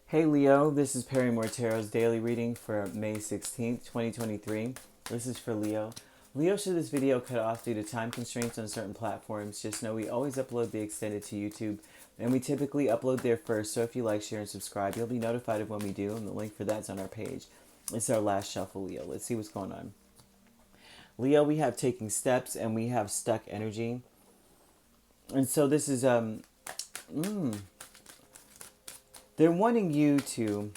Hey Leo, this is Perrymore Tarot's daily reading for May 16th, 2023. This is for Leo. Leo, should this video cut off due to time constraints on certain platforms, just know we always upload the extended to YouTube, and we typically upload there first, so if you like, share, and subscribe, you'll be notified of when we do, and the link for that's on our page. It's our last shuffle, Leo. Let's see what's going on. Leo, we have taking steps, and we have stuck energy. And so this is, they're wanting you to,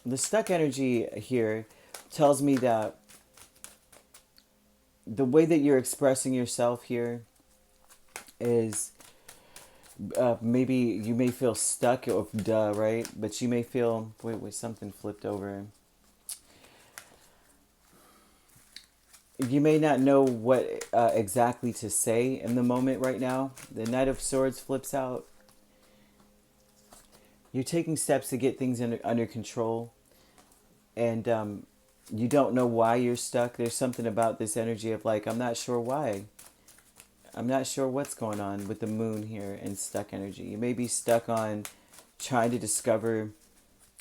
the stuck energy here tells me that the way that you're expressing yourself here is maybe you may feel stuck, or duh, right? But you may feel, wait, something flipped over. You may not know what exactly to say in the moment right now. The Knight of Swords flips out. You're taking steps to get things under control, and you don't know why you're stuck. There's something about this energy of like, I'm not sure why. I'm not sure what's going on with the moon here and stuck energy. You may be stuck on trying to discover,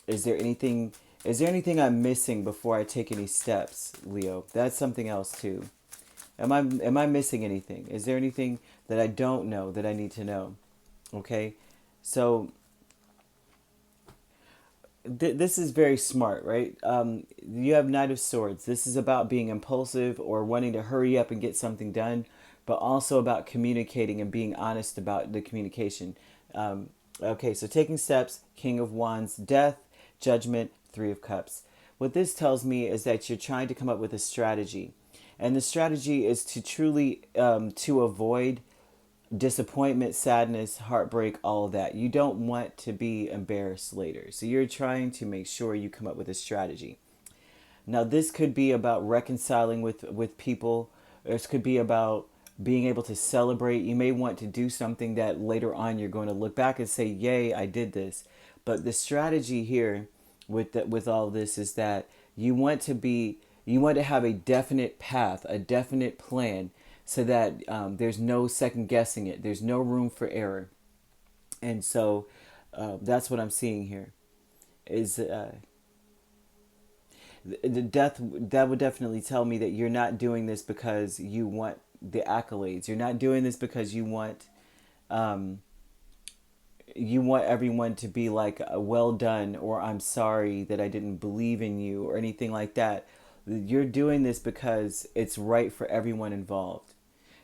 is there anything I'm missing before I take any steps, Leo? That's something else too. Am I missing anything? Is there anything that I don't know that I need to know? Okay? So this is very smart, right? You have Knight of Swords. This is about being impulsive or wanting to hurry up and get something done, but also about communicating and being honest about the communication. Okay, so taking steps, King of Wands, Death, Judgment, Three of Cups. What this tells me is that you're trying to come up with a strategy. And the strategy is to truly to avoid disappointment, sadness, heartbreak, all of that. You don't want to be embarrassed later. So you're trying to make sure you come up with a strategy. Now, this could be about reconciling with people. This could be about being able to celebrate. You may want to do something that later on you're going to look back and say, yay, I did this. But the strategy here with all this is that you want to have a definite path, a definite plan, so that there's no second guessing it. There's no room for error. And so that's what I'm seeing here. Is the death, that would definitely tell me that you're not doing this because you want the accolades. You're not doing this because you want everyone to be like, well done, or I'm sorry that I didn't believe in you, or anything like that. You're doing this because it's right for everyone involved.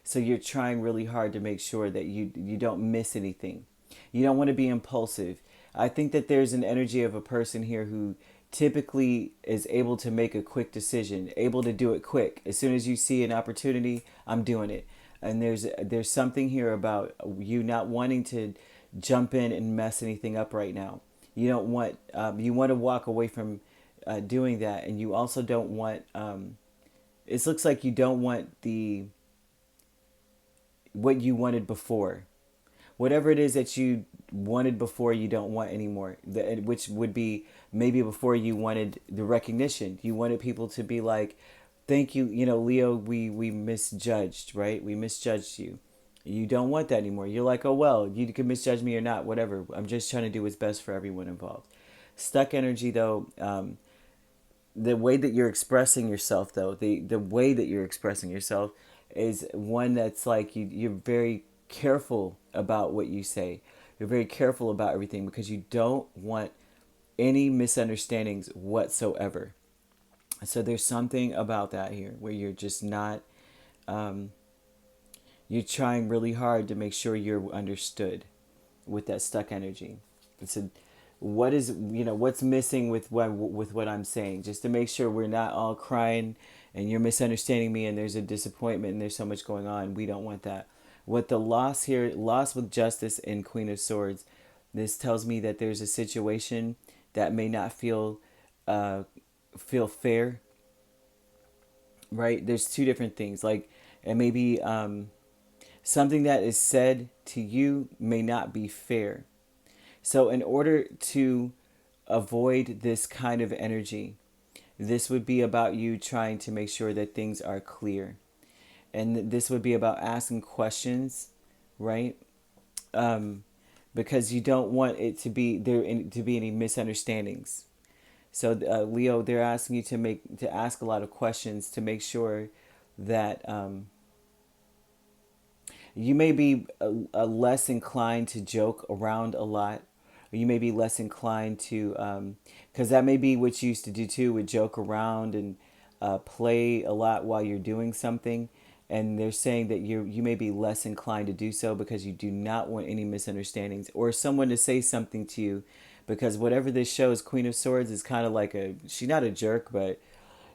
So you're trying really hard to make sure that you don't miss anything. You don't want to be impulsive. I think that there's an energy of a person here who typically is able to make a quick decision, able to do it quick. As soon as you see an opportunity, I'm doing it. And there's something here about you not wanting to jump in and mess anything up right now. You don't want you want to walk away from doing that, and you also don't want. It looks like you don't want what you wanted before. Whatever it is that you wanted before, you don't want anymore. Which would be maybe before you wanted the recognition. You wanted people to be like, thank you, Leo, we misjudged, right? We misjudged you. You don't want that anymore. You're like, oh, well, you can misjudge me or not, whatever. I'm just trying to do what's best for everyone involved. Stuck energy, though, the way that you're expressing yourself, though, the way that you're expressing yourself is one that's like you're very careful about what you say. You're very careful about everything because you don't want any misunderstandings whatsoever. So there's something about that here where you're just not, you're trying really hard to make sure you're understood with that stuck energy. It's a, what's missing with what I'm saying, just to make sure we're not all crying and you're misunderstanding me and there's a disappointment and there's so much going on. We don't want that. What the loss here, loss with Justice and Queen of Swords, this tells me that there's a situation that may not feel fair, right? There's two different things, like, and maybe something that is said to you may not be fair. So in order to avoid this kind of energy, this would be about you trying to make sure that things are clear. And this would be about asking questions, right? because you don't want it to be there to be any misunderstandings. So Leo, they're asking you to ask a lot of questions to make sure that you may be less inclined to joke around a lot. Or you may be less inclined to, because that may be what you used to do too, would joke around and play a lot while you're doing something. And they're saying that you may be less inclined to do so because you do not want any misunderstandings or someone to say something to you, because whatever this shows, Queen of Swords is kind of like she's not a jerk, but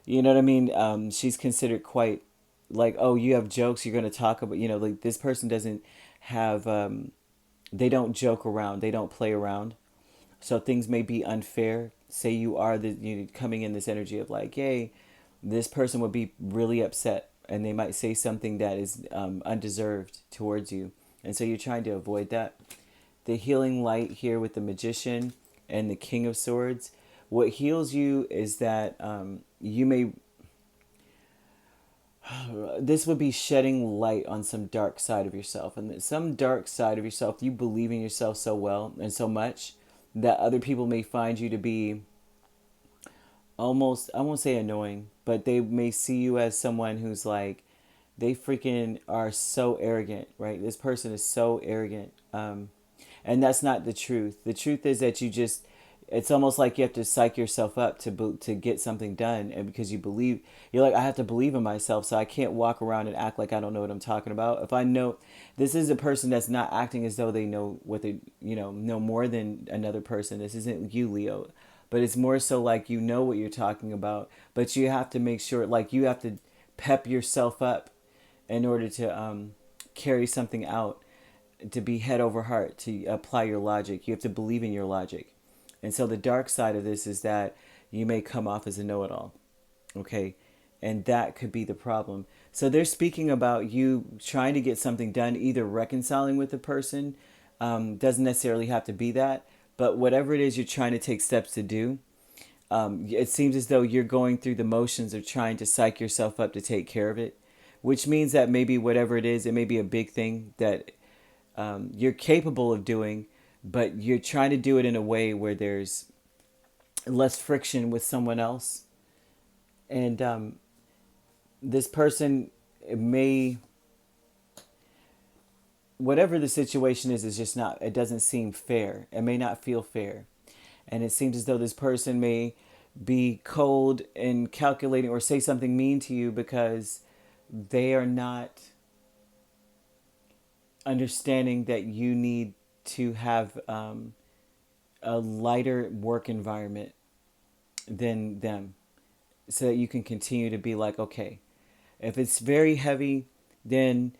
you know what I mean? She's considered quite like, oh, you have jokes, you're going to talk about, like this person doesn't have, they don't joke around, they don't play around. So things may be unfair. Say you are coming in this energy of like, hey, this person would be really upset and they might say something that is undeserved towards you. And so you're trying to avoid that. The healing light here with the Magician and the King of Swords. What heals you is that you may, this would be shedding light on some dark side of yourself. And some dark side of yourself, you believe in yourself so well and so much that other people may find you to be almost, I won't say annoying, but they may see you as someone who's like, they freaking are so arrogant, right? This person is so arrogant. And that's not the truth. The truth is that it's almost like you have to psych yourself up to get something done. And because you believe, you're like, I have to believe in myself. So I can't walk around and act like I don't know what I'm talking about. If I know, this is a person that's not acting as though they know what they, know more than another person. This isn't you, Leo. But it's more so like you know what you're talking about. But you have to make sure, like you have to pep yourself up in order to carry something out, to be head over heart, to apply your logic. You have to believe in your logic. And so the dark side of this is that you may come off as a know-it-all. Okay? And that could be the problem. So they're speaking about you trying to get something done, either reconciling with the person. Doesn't necessarily have to be that. But whatever it is you're trying to take steps to do, it seems as though you're going through the motions of trying to psych yourself up to take care of it. Which means that maybe whatever it is, it may be a big thing that you're capable of doing, but you're trying to do it in a way where there's less friction with someone else. And this person may, whatever the situation is just not, it doesn't seem fair. It may not feel fair. And it seems as though this person may be cold and calculating or say something mean to you because they are not understanding that you need to have a lighter work environment than them, so that you can continue to be like, okay, if it's very heavy, then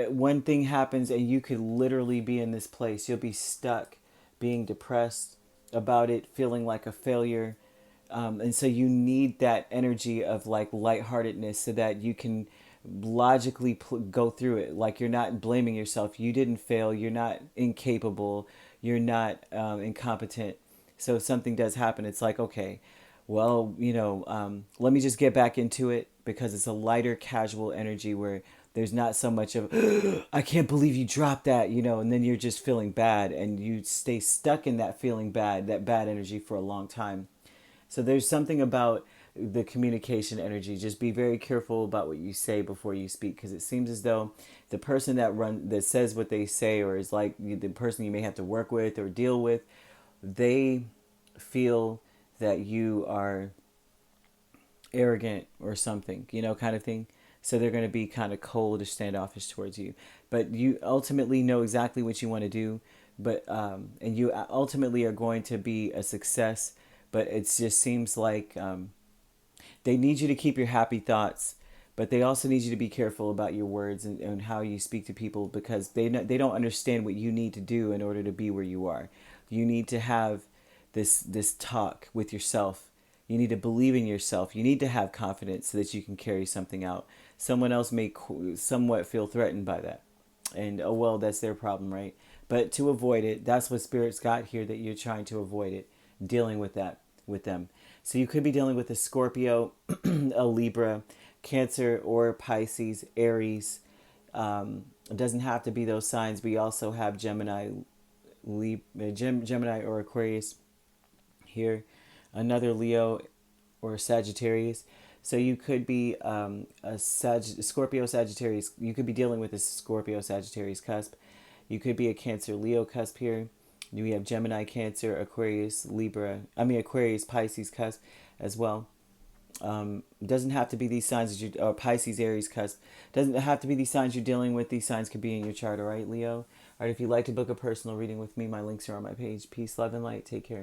one thing happens and you could literally be in this place. You'll be stuck being depressed about it, feeling like a failure. And so you need that energy of like lightheartedness so that you can logically go through it. Like you're not blaming yourself. You didn't fail. You're not incapable. You're not incompetent. So if something does happen, it's like, okay, well, let me just get back into it, because it's a lighter, casual energy where there's not so much of, I can't believe you dropped that, and then you're just feeling bad and you stay stuck in that feeling bad, that bad energy for a long time. So there's something about the communication energy. Just be very careful about what you say before you speak, because it seems as though the person that says what they say, or is like the person you may have to work with or deal with, they feel that you are arrogant or something, kind of thing. So they're going to be kind of cold or standoffish towards you. But you ultimately know exactly what you want to do, but and you ultimately are going to be a success. But it just seems like they need you to keep your happy thoughts, but they also need you to be careful about your words and how you speak to people, because they don't understand what you need to do in order to be where you are. You need to have this talk with yourself. You need to believe in yourself. You need to have confidence so that you can carry something out. Someone else may somewhat feel threatened by that. And, oh, well, that's their problem, right? But to avoid it, that's what Spirit's got here, that you're trying to avoid it, dealing with that with them. So you could be dealing with a Scorpio, a Libra, Cancer, or Pisces, Aries. It doesn't have to be those signs. We also have Gemini, Gemini or Aquarius here, another Leo or Sagittarius. So you could be Scorpio Sagittarius. You could be dealing with a Scorpio Sagittarius cusp. You could be a Cancer Leo cusp here. We have Gemini, Cancer, Aquarius, Aquarius, Pisces cusp as well. Doesn't have to be these signs that or Pisces, Aries cusp. Doesn't have to be these signs you're dealing with. These signs could be in your chart, all right, Leo? All right, if you'd like to book a personal reading with me, my links are on my page. Peace, love, and light. Take care.